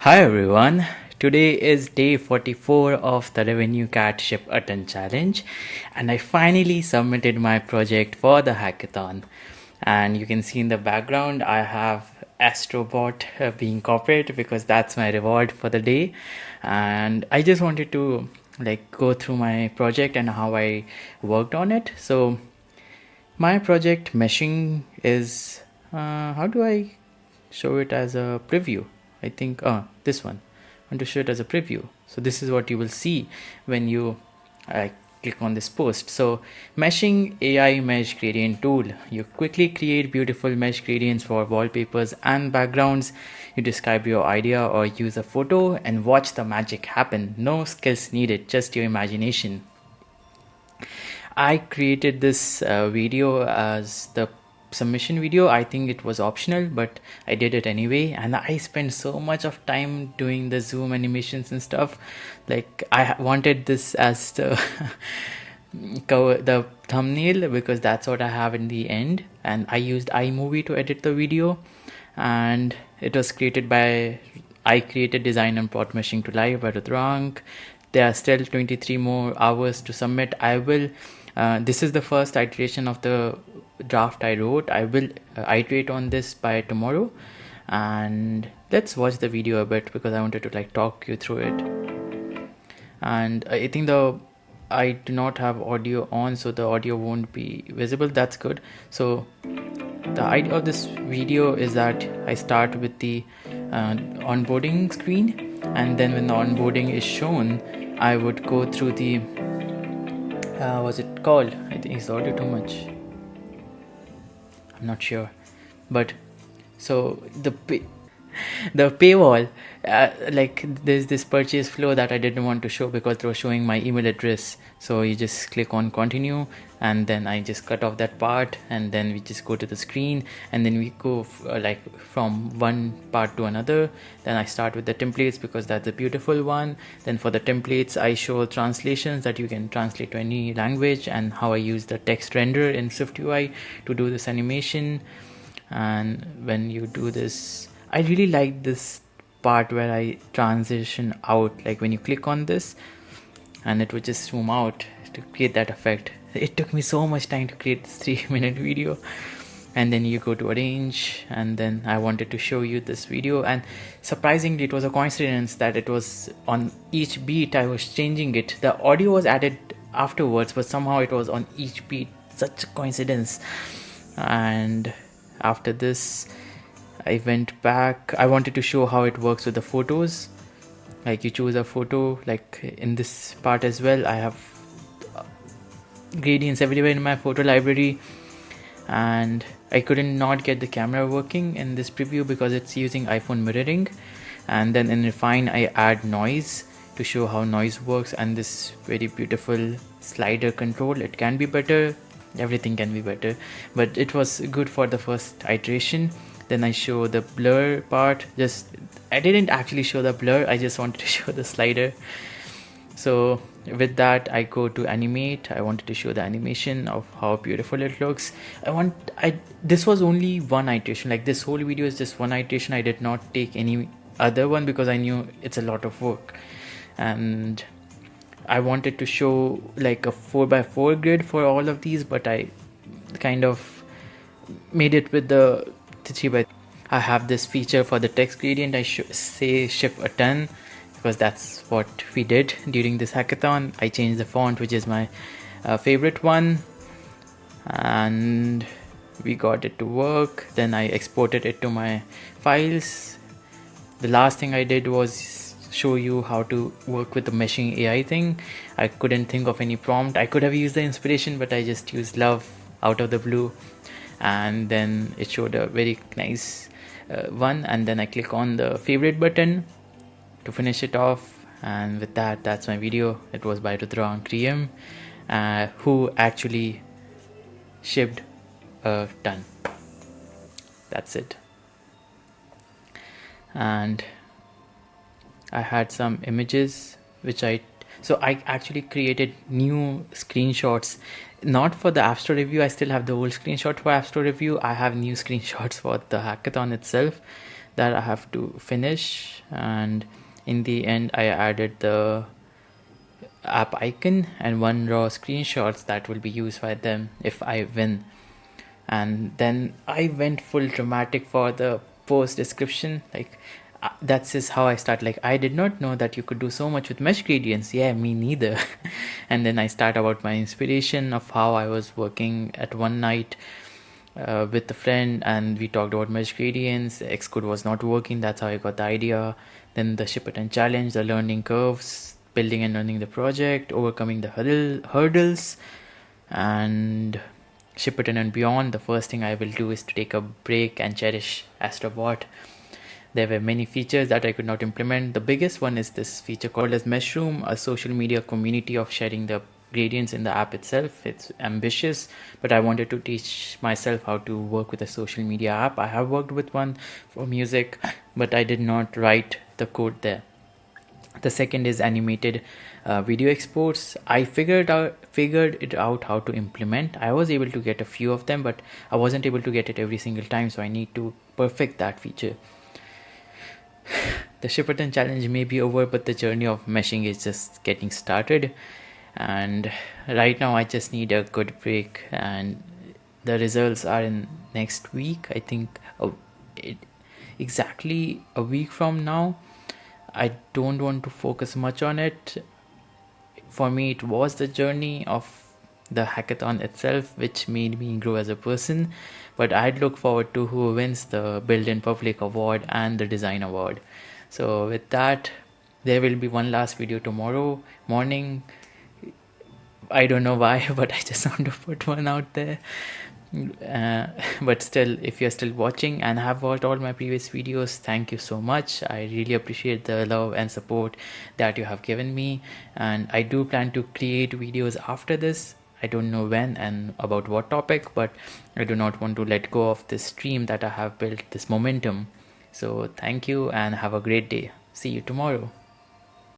Hi everyone, today is day 44 of the Revenue Cat Ship Attempt Challenge and I finally submitted my project for the hackathon. And you can see in the background I have Astrobot being copied because that's my reward for the day. And I just wanted to go through my project and how I worked on it. So my project meshing is how do I show it as a preview? I think this one. I want to show it as a preview. So this is what you will see when you click on this post. So meshing AI mesh gradient tool. You quickly create beautiful mesh gradients for wallpapers and backgrounds. You describe your idea or use a photo and watch the magic happen. No skills needed, just your imagination. I created this video as the submission video. I think it was optional, but I did it anyway, and I spent so much of time doing the zoom animations and stuff. Like I wanted this as the the thumbnail because that's what I have in the end, and I used iMovie to edit the video, and it was created by I created design and plot meshing to live by Rudrang. There are still 23 more hours to submit. I will this is the first iteration of the draft I wrote. I will iterate on this by tomorrow, and let's watch the video a bit because I wanted to talk you through it. And I think I do not have audio on, so the audio won't be visible. That's good. So the idea of this video is that I start with the onboarding screen, and then when the onboarding is shown, I would go through the what's it called? I think it's audio too much. I'm not sure, but so the paywall, there's this purchase flow that I didn't want to show because they were showing my email address. So you just click on continue, and then I just cut off that part, and then we just go to the screen, and then we go from one part to another. Then I start with the templates because that's a beautiful one. Then for the templates I show translations that you can translate to any language, and how I use the text render in SwiftUI to do this animation. And when you do this, I really like this part where I transition out, like when you click on this and it would just zoom out to create that effect. It took me so much time to create this 3-minute video. And then you go to arrange, and then I wanted to show you this video, and surprisingly it was a coincidence that it was on each beat I was changing it. The audio was added afterwards, but somehow it was on each beat. Such a coincidence. And after this I went back. I wanted to show how it works with the photos. Like you choose a photo, like in this part as well I have gradients everywhere in my photo library, and I couldn't not get the camera working in this preview because it's using iPhone mirroring. And then in refine I add noise to show how noise works, and this very beautiful slider control. It can be better, everything can be better, but it was good for the first iteration. Then I show the blur part. I didn't actually show the blur, I just wanted to show the slider. So with that I go to animate. I wanted to show the animation of how beautiful it looks. This was only one iteration, like this whole video is just one iteration. I did not take any other one because I knew it's a lot of work, and I wanted to show like a 4x4 grid for all of these, but I kind of made it with the 3x. I have this feature for the text gradient. I say ship a ton because that's what we did during this hackathon. I changed the font, which is my favorite one, and we got it to work. Then I exported it to my files. The last thing I did was show you how to work with the meshing AI thing. I couldn't think of any prompt. I could have used the inspiration, but I just used love out of the blue, and then it showed a very nice one. And then I click on the favorite button to finish it off, and with that, that's my video. It was by Rudrang Kriyam, who actually shipped a ton. That's it. And I had some images which I actually created new screenshots, not for the App Store review. I still have the old screenshot for App Store review. I have new screenshots for the hackathon itself. that I have to finish, and in the end I added the app icon and one raw screenshots that will be used by them if I win. And then I went full dramatic for the post description. Like that's just how I start. Like, I did not know that you could do so much with mesh gradients. Yeah, me neither. And then I start about my inspiration of how I was working at one night with a friend, and we talked about mesh gradients. Xcode was not working. That's how I got the idea. Then the ship it and challenge, the learning curves, building and running the project, overcoming the hurdles, and Shipperton and beyond. The first thing I will do is to take a break and cherish Astrobot. There were many features that I could not implement. The biggest one is this feature called as MeshRoom, a social media community of sharing the gradients in the app itself. It's ambitious, but I wanted to teach myself how to work with a social media app. I have worked with one for music, but I did not write the code there. The second is animated video exports. I figured it out how to implement. I was able to get a few of them, but I wasn't able to get it every single time, so I need to perfect that feature. The Shipperton challenge may be over, but the journey of meshing is just getting started, and right now I just need a good break, and the results are in next week. I think exactly a week from now. I don't want to focus much on it. For me, it was the journey of the hackathon itself which made me grow as a person, but I'd look forward to who wins the Build in Public award and the Design award. So with that, there will be one last video tomorrow morning. I don't know why, but I just want to put one out there. But still, if you're still watching and have watched all my previous videos, thank you so much. I really appreciate the love and support that you have given me, and I do plan to create videos after this. I don't know when and about what topic, but I do not want to let go of this stream that I have built, this momentum. So thank you and have a great day. See you tomorrow.